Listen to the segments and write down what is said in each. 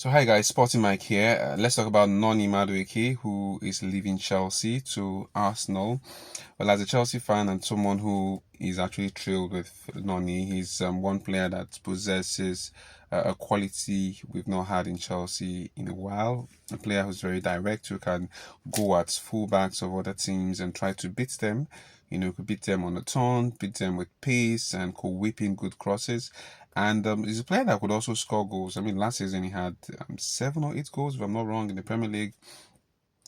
So hi guys, Sporting Mike here. Let's talk about Noni Madueke, who is leaving Chelsea to Arsenal. Well, as a Chelsea fan and someone who is actually thrilled with Noni, he's one player that possesses a quality we've not had in Chelsea in a while. A player who's very direct, who can go at fullbacks of other teams and try to beat them. Could beat them on the turn, beat them with pace, and could whip in good crosses. And he's a player that could also score goals. I mean, last season he had 7 or 8 goals, if I'm not wrong, in the Premier League.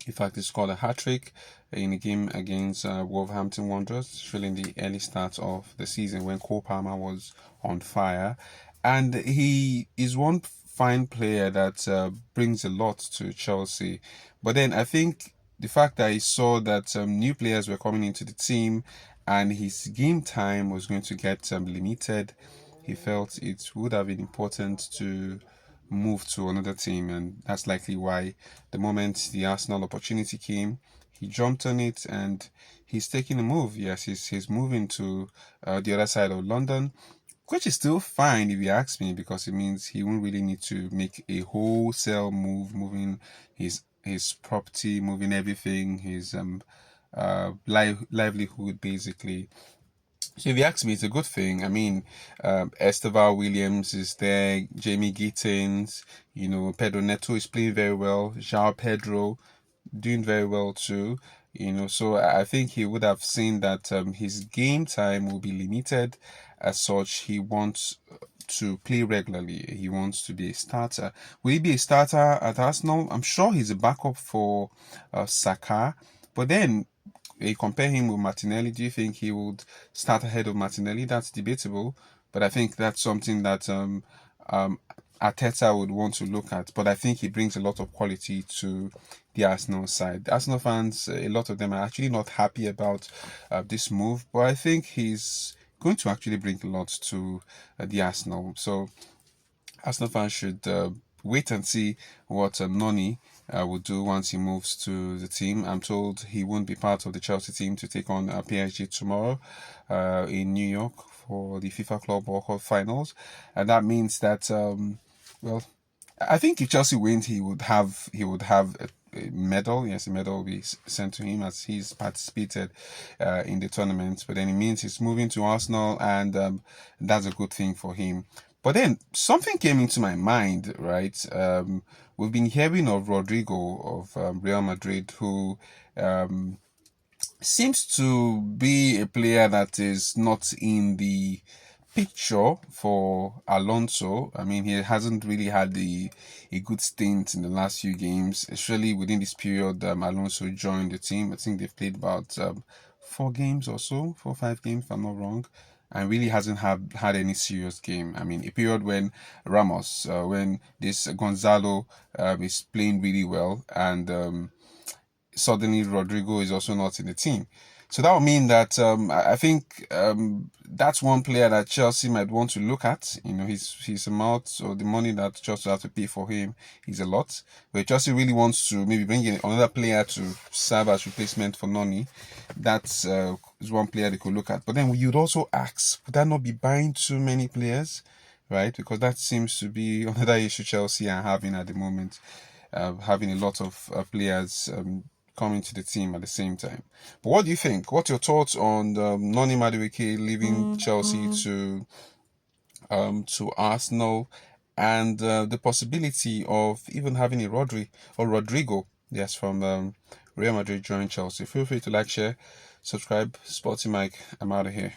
In fact, he scored a hat-trick in a game against Wolverhampton Wanderers, showing the early start of the season when Cole Palmer was on fire. And he is one fine player that brings a lot to Chelsea. But then I think the fact that he saw that new players were coming into the team and his game time was going to get limited, he felt it would have been important to move to another team, and that's likely why the moment the Arsenal opportunity came, he jumped on it and he's taking a move. Yes, he's moving to the other side of London, which is still fine if you ask me, because it means he won't really need to make a wholesale move, moving his property, moving everything, his livelihood basically. So if you ask me, it's a good thing. I mean, Esteval Williams is there, Jamie Gittins, Pedro Neto is playing very well, João Pedro doing very well too. So I think he would have seen that his game time will be limited. As such, he wants to play regularly. He wants to be a starter. Will he be a starter at Arsenal? I'm sure he's a backup for Saka, but then you compare him with Martinelli. Do you think he would start ahead of Martinelli? That's debatable, but I think that's something that um, Arteta would want to look at. But I think he brings a lot of quality to the Arsenal side. The Arsenal fans, a lot of them are actually not happy about this move, but I think he's going to actually bring a lot to the Arsenal. So Arsenal fans should wait and see what Noni will do once he moves to the team. I'm told he won't be part of the Chelsea team to take on PSG tomorrow in New York for the FIFA Club World Cup finals, and that means that well, I think if Chelsea wins, he would have a medal. Yes, a medal will be sent to him as he's participated in the tournament. But then it means he's moving to Arsenal, and that's a good thing for him. But then something came into my mind, right? We've been hearing of Rodrigo of Real Madrid, who seems to be a player that is not in the picture for Alonso. I mean, he hasn't really had a good stint in the last few games, especially within this period. Alonso joined the team. I think they've played about 4 games or so, 4 or 5 games, if I'm not wrong, and really hasn't had any serious game. I mean, a period when when this Gonzalo is playing really well, and suddenly Rodrigo is also not in the team. So that would mean that I think that's one player that Chelsea might want to look at. His amount, so the money that Chelsea have to pay for him is a lot. But Chelsea really wants to maybe bring in another player to serve as replacement for Noni. That's is one player they could look at. But then you'd also ask, would that not be buying too many players, right? Because that seems to be another issue Chelsea are having at the moment, having a lot of players coming to the team at the same time. But what do you think? What's your thoughts on Noni Madueke leaving Chelsea to Arsenal, and the possibility of even having a Rodrigo, yes, from Real Madrid join Chelsea? Feel free to like, share, subscribe. Sporting Mike, I'm out of here.